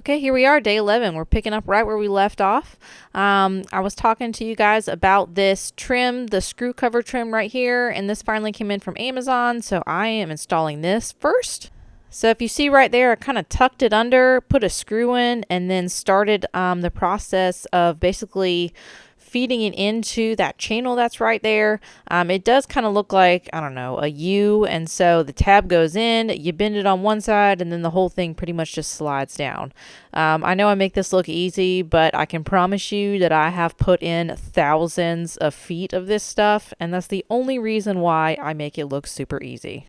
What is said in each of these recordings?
Okay, here we are, day 11. We're picking up right where we left off. I was talking to you guys about this trim, the screw cover trim right here, and this finally came in from Amazon, so I am installing this first. So if you see right there, I kind of tucked it under, put a screw in, and then started the process of basically feeding it into that channel that's right there. It does kind of look like, I don't know, a U, and so the tab goes in, you bend it on one side, and then the whole thing pretty much just slides down. I know I make this look easy, but I can promise you that I have put in thousands of feet of this stuff, and that's the only reason why I make it look super easy.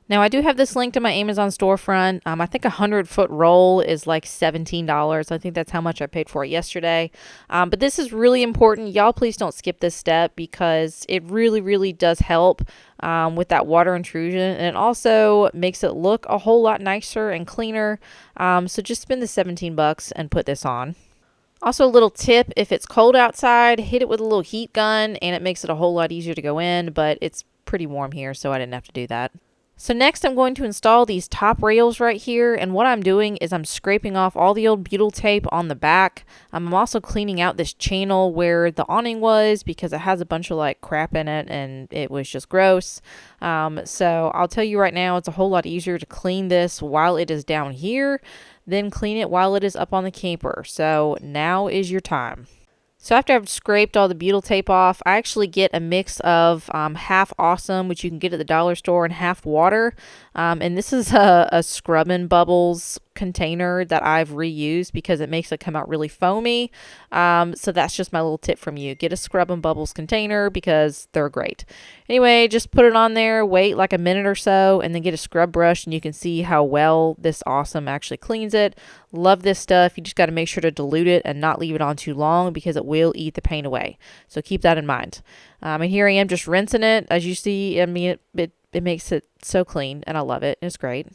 Now, I do have this linked to my Amazon storefront. I think a 100-foot roll is like $17. I think that's how much I paid for it yesterday. But this is really important. Y'all, please don't skip this step because it really, really does help with that water intrusion. And it also makes it look a whole lot nicer and cleaner. So just spend the $17 and put this on. Also, a little tip, if it's cold outside, hit it with a little heat gun and it makes it a whole lot easier to go in. But it's pretty warm here, so I didn't have to do that. So next I'm going to install these top rails right here, and what I'm doing is I'm scraping off all the old butyl tape on the back. I'm also cleaning out this channel where the awning was because it has a bunch of like crap in it and it was just gross. So I'll tell you right now, it's a whole lot easier to clean this while it is down here than clean it while it is up on the camper. So now is your time. So after I've scraped all the butyl tape off, I actually get a mix of half Awesome, which you can get at the dollar store, and half water. And this is a Scrub and Bubbles container that I've reused because it makes it come out really foamy. So that's just my little tip from you. Get a Scrub and Bubbles container because they're great. Anyway, just put it on there, wait like a minute or so, and then get a scrub brush and you can see how well this Awesome actually cleans it. Love this stuff. You just got to make sure to dilute it and not leave it on too long because it will eat the paint away. So keep that in mind. And here I am just rinsing it. As you see, I mean, it makes it so clean and I love it. It's great.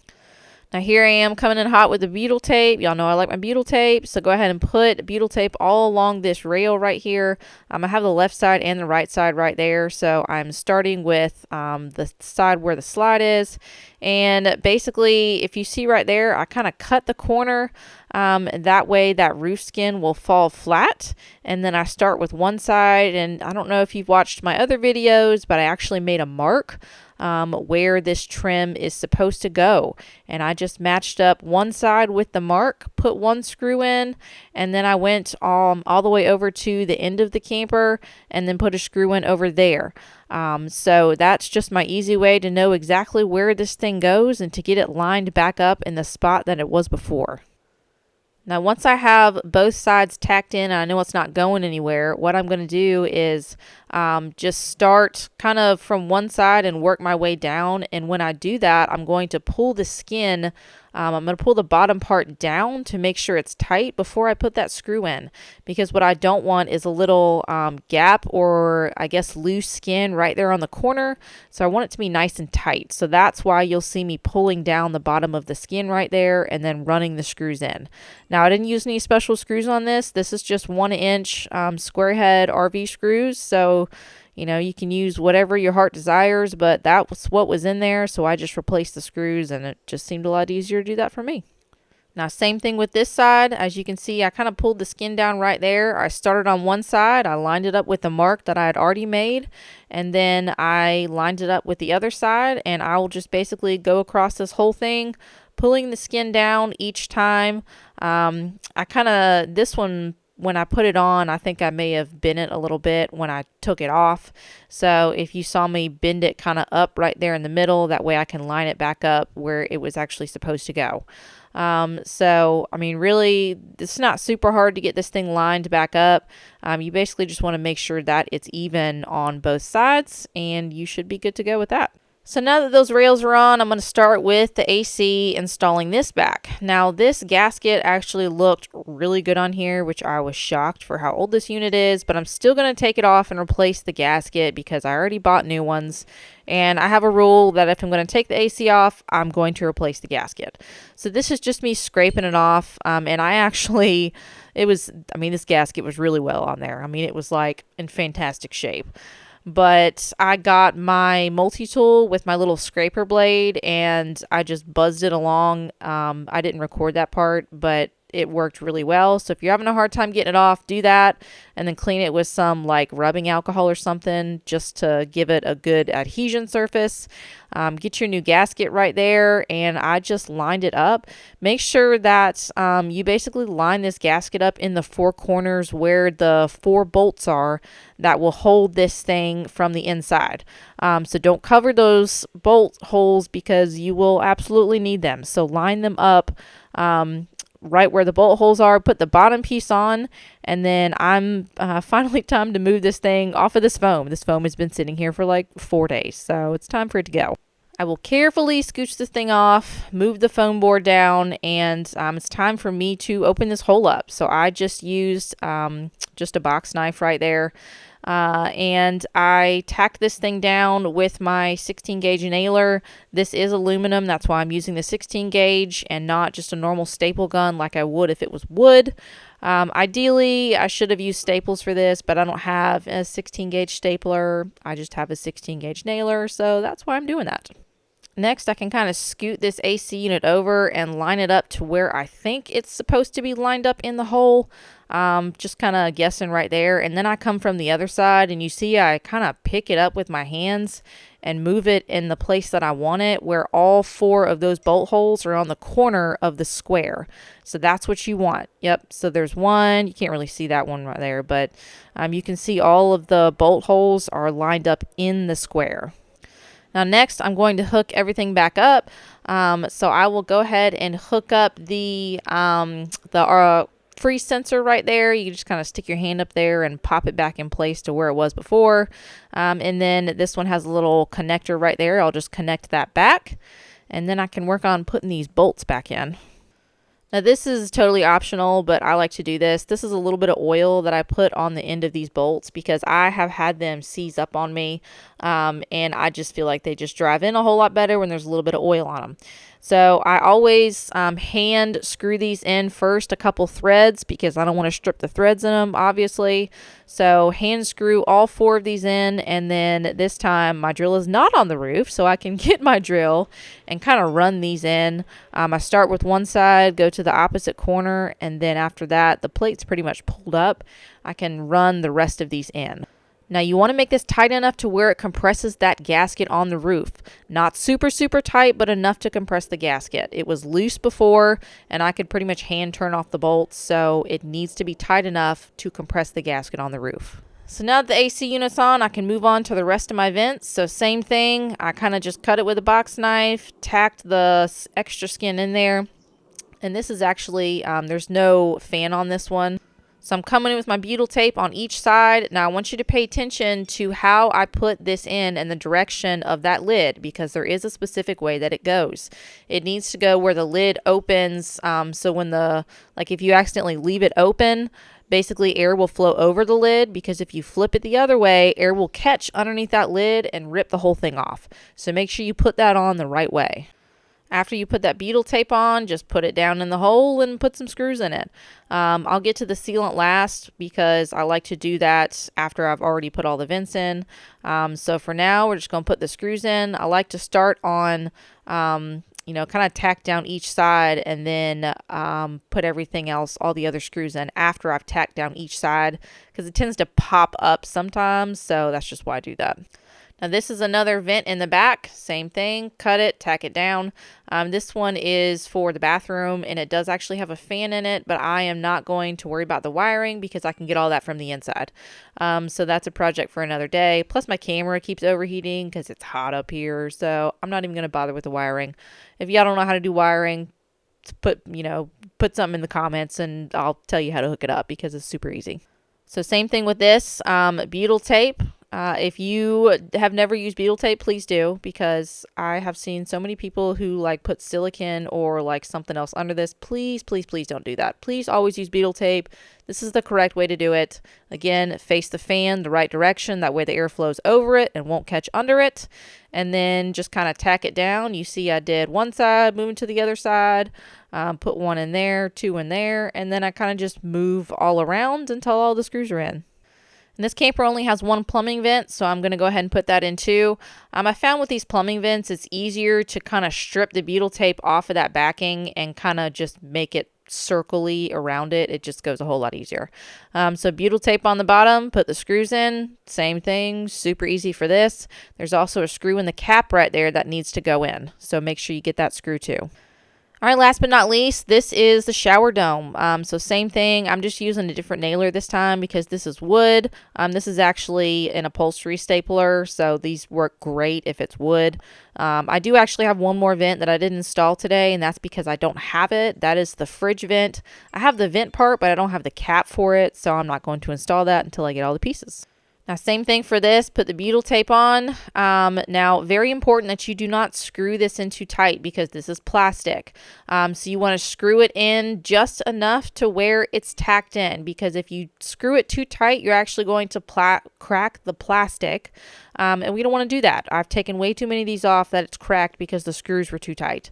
Now here I am coming in hot with the butyl tape. Y'all know I like my butyl tape, so go ahead and put butyl tape all along this rail right here. I have the left side and the right side right there, so I'm starting with the side where the slide is. And basically, if you see right there, I kind of cut the corner. That way that roof skin will fall flat. And then I start with one side, and I don't know if you've watched my other videos, but I actually made a mark where this trim is supposed to go, and I just matched up one side with the mark, put one screw in, and then I went all the way over to the end of the camper and then put a screw in over there. So that's just my easy way to know exactly where this thing goes and to get it lined back up in the spot that it was before. Now, once I have both sides tacked in and I know it's not going anywhere, what I'm going to do is just start kind of from one side and work my way down. And when I do that, I'm going to pull the skin. I'm going to pull the bottom part down to make sure it's tight before I put that screw in. Because what I don't want is a little gap or I guess loose skin right there on the corner. So I want it to be nice and tight. So that's why you'll see me pulling down the bottom of the skin right there and then running the screws in. Now I didn't use any special screws on this. This is just 1-inch square head RV screws. So you know, you can use whatever your heart desires, but that was what was in there. So I just replaced the screws and it just seemed a lot easier to do that for me. Now, same thing with this side. As you can see, I kind of pulled the skin down right there. I started on one side. I lined it up with the mark that I had already made. And then I lined it up with the other side. And I will just basically go across this whole thing, pulling the skin down each time. This one, when I put it on, I think I may have bent it a little bit when I took it off. So if you saw me bend it kind of up right there in the middle, that way I can line it back up where it was actually supposed to go. So, I mean, really, it's not super hard to get this thing lined back up. You basically just want to make sure that it's even on both sides, and you should be good to go with that. So now that those rails are on, I'm going to start with the AC installing this back. Now this gasket actually looked really good on here, which I was shocked for how old this unit is, but I'm still going to take it off and replace the gasket because I already bought new ones. And I have a rule that if I'm going to take the AC off, I'm going to replace the gasket. So this is just me scraping it off. And this gasket was really well on there. I mean, it was like in fantastic shape. But I got my multi-tool with my little scraper blade and I just buzzed it along. I didn't record that part, but it worked really well. So if you're having a hard time getting it off, do that, and then clean it with some like rubbing alcohol or something just to give it a good adhesion surface. Get your new gasket right there, and I just lined it up. Make sure that you basically line this gasket up in the four corners where the 4 bolts are that will hold this thing from the inside. So don't cover those bolt holes because you will absolutely need them. So line them up right where the bolt holes are, put the bottom piece on, and then I'm finally time to move this thing off of this foam. This foam has been sitting here for like 4 days, so it's time for it to go. I will carefully scooch this thing off, move the foam board down, and it's time for me to open this hole up. So I just used just a box knife right there. And I tacked this thing down with my 16 gauge nailer. This is aluminum, that's why I'm using the 16 gauge and not just a normal staple gun like I would if it was wood. Ideally, I should have used staples for this, but I don't have a 16 gauge stapler. I just have a 16 gauge nailer, so that's why I'm doing that. Next, I can kind of scoot this AC unit over and line it up to where I think it's supposed to be lined up in the hole. Just kind of guessing right there. And then I come from the other side, and you see I kind of pick it up with my hands and move it in the place that I want it, where all 4 of those bolt holes are on the corner of the square. So that's what you want. Yep. So there's one. You can't really see that one right there, but you can see all of the bolt holes are lined up in the square. Now next, I'm going to hook everything back up. So I will go ahead and hook up the freeze sensor right there. You just kind of stick your hand up there and pop it back in place to where it was before. And then this one has a little connector right there. I'll just connect that back, and then I can work on putting these bolts back in. Now this is totally optional, but I like to do this. This is a little bit of oil that I put on the end of these bolts because I have had them seize up on me, and I just feel like they just drive in a whole lot better when there's a little bit of oil on them. So I always hand screw these in first, a couple threads, because I don't want to strip the threads in them, obviously. So hand screw all 4 of these in, and then this time my drill is not on the roof, so I can get my drill and kind of run these in. I start with one side, go to the opposite corner, and then after that, the plate's pretty much pulled up. I can run the rest of these in. Now you want to make this tight enough to where it compresses that gasket on the roof. Not super, super tight, but enough to compress the gasket. It was loose before, and I could pretty much hand turn off the bolts, so it needs to be tight enough to compress the gasket on the roof. So now that the AC unit's on, I can move on to the rest of my vents. So same thing, I kind of just cut it with a box knife, tacked the extra skin in there, and this is actually, there's no fan on this one. So I'm coming in with my butyl tape on each side. Now I want you to pay attention to how I put this in and the direction of that lid, because there is a specific way that it goes. It needs to go where the lid opens. So when if you accidentally leave it open, basically air will flow over the lid, because if you flip it the other way, air will catch underneath that lid and rip the whole thing off. So make sure you put that on the right way. After you put that butyl tape on, just put it down in the hole and put some screws in it. I'll get to the sealant last because I like to do that after I've already put all the vents in. So for now, we're just going to put the screws in. I like to start on, kind of tack down each side, and then put everything else, all the other screws in after I've tacked down each side, because it tends to pop up sometimes. So that's just why I do that. Now this is another vent in the back, same thing, cut it, tack it down. This one is for the bathroom, and it does actually have a fan in it, but I am not going to worry about the wiring because I can get all that from the inside. So that's a project for another day. Plus my camera keeps overheating because it's hot up here, so I'm not even going to bother with the wiring. If y'all don't know how to do wiring, put something in the comments and I'll tell you how to hook it up because it's super easy. So same thing with this, butyl tape. If you have never used butyl tape, please do, because I have seen so many people who put silicone or something else under this. Please, please, please don't do that. Please always use butyl tape. This is the correct way to do it. Again, face the fan the right direction. That way the air flows over it and won't catch under it. And then just kind of tack it down. You see I did one side, moving to the other side, put one in there, 2 in there, and then I kind of just move all around until all the screws are in. And this camper only has 1 plumbing vent, so I'm going to go ahead and put that in too. I found with these plumbing vents, it's easier to kind of strip the butyl tape off of that backing and kind of just make it circly around it, it just goes a whole lot easier. So butyl tape on the bottom, put the screws in, same thing, super easy for this. There's also a screw in the cap right there that needs to go in, so make sure you get that screw too. All right, last but not least, this is the shower dome. So same thing. I'm just using a different nailer this time because this is wood. This is actually an upholstery stapler, so these work great if it's wood. I do actually have one more vent that I didn't install today, and that's because I don't have it. That is the fridge vent. I have the vent part, but I don't have the cap for it, so I'm not going to install that until I get all the pieces. Now, same thing for this, put the butyl tape on. Now, very important that you do not screw this in too tight because this is plastic. So you want to screw it in just enough to where it's tacked in, because if you screw it too tight, you're actually going to crack the plastic. And we don't want to do that. I've taken way too many of these off that it's cracked because the screws were too tight.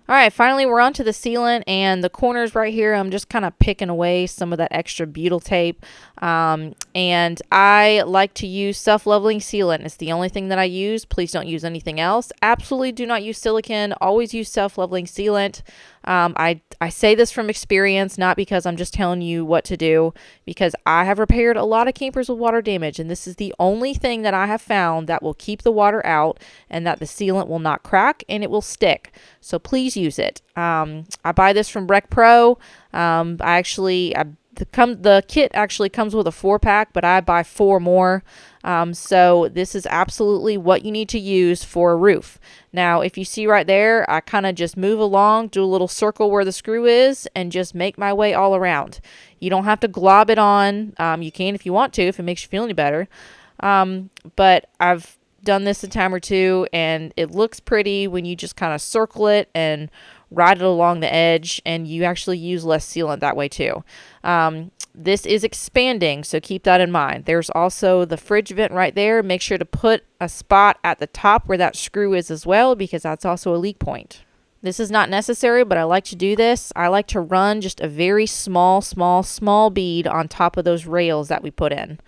All right, finally, we're on to the sealant, and the corners right here, I'm just kind of picking away some of that extra butyl tape. And I like to use self-leveling sealant. It's the only thing that I use. Please don't use anything else. Absolutely do not use silicone. Always use self-leveling sealant. I say this from experience, not because I'm just telling you what to do, because I have repaired a lot of campers with water damage, and this is the only thing that I have found that will keep the water out and that the sealant will not crack and it will stick. So please use it. I buy this from Rec Pro. The kit actually comes with a 4-pack, but I buy 4 more. So this is absolutely what you need to use for a roof. Now, if you see right there, I kind of just move along, do a little circle where the screw is, and just make my way all around. You don't have to glob it on. You can if you want to, if it makes you feel any better. But I've done this a time or two, and it looks pretty when you just kind of circle it and ride it along the edge, and you actually use less sealant that way too. This is expanding, so keep that in mind. There's also the fridge vent right there. Make sure to put a spot at the top where that screw is as well, because that's also a leak point. This is not necessary, but I like to do this. I like to run just a very small bead on top of those rails that we put in.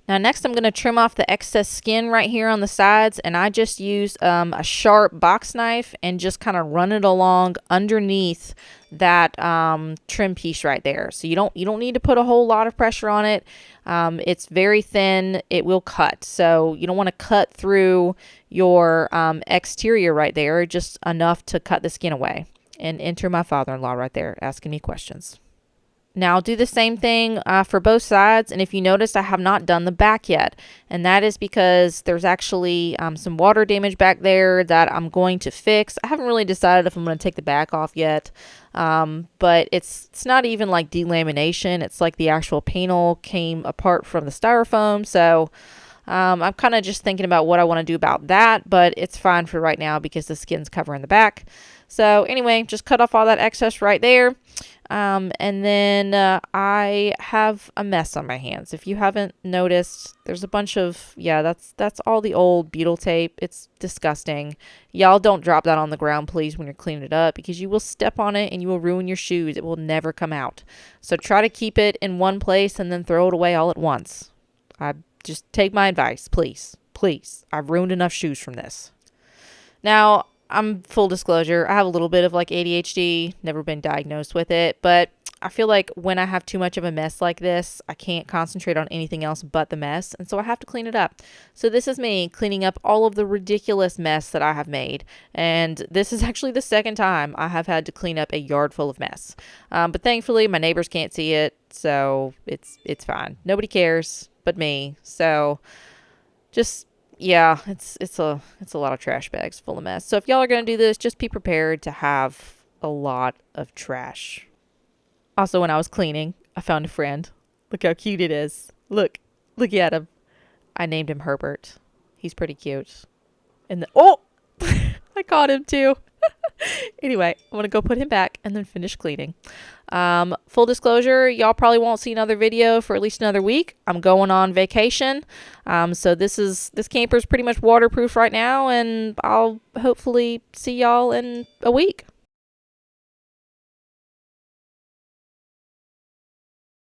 Now next I'm going to trim off the excess skin right here on the sides, and I just use a sharp box knife and just kind of run it along underneath that trim piece right there. So you don't need to put a whole lot of pressure on it. It's very thin. It will cut. So you don't want to cut through your exterior right there, just enough to cut the skin away. And enter my father-in-law right there asking me questions. Now I'll do the same thing for both sides, and if you notice, I have not done the back yet, and that is because there's actually some water damage back there that I'm going to fix. I haven't really decided if I'm going to take the back off yet, but it's not even like delamination. It's like the actual panel came apart from the styrofoam, so I'm kind of just thinking about what I want to do about that, but it's fine for right now because the skin's covering the back. So anyway, just cut off all that excess right there. And then I have a mess on my hands. If you haven't noticed, there's a bunch of, that's all the old butyl tape. It's disgusting. Y'all don't drop that on the ground, please, when you're cleaning it up, because you will step on it and you will ruin your shoes. It will never come out. So try to keep it in one place and then throw it away all at once. Just take my advice, please. Please. I've ruined enough shoes from this. Now, I'm full disclosure, I have a little bit of like ADHD, never been diagnosed with it, but I feel like when I have too much of a mess like this, I can't concentrate on anything else but the mess, and so I have to clean it up. So this is me cleaning up all of the ridiculous mess that I have made, and this is actually the second time I have had to clean up a yard full of mess. But thankfully, my neighbors can't see it, so it's fine. Nobody cares but me, so just... yeah, it's a lot of trash bags full of mess. So if y'all are going to do this, just be prepared to have a lot of trash. Also, when I was cleaning, I found a friend. Look how cute it is. Look at him. I named him Herbert. He's pretty cute. And oh, I caught him too. Anyway, I'm going to go put him back and then finish cleaning. Full disclosure, y'all probably won't see another video for at least another week. I'm going on vacation. So this camper is pretty much waterproof right now, and I'll hopefully see y'all in a week.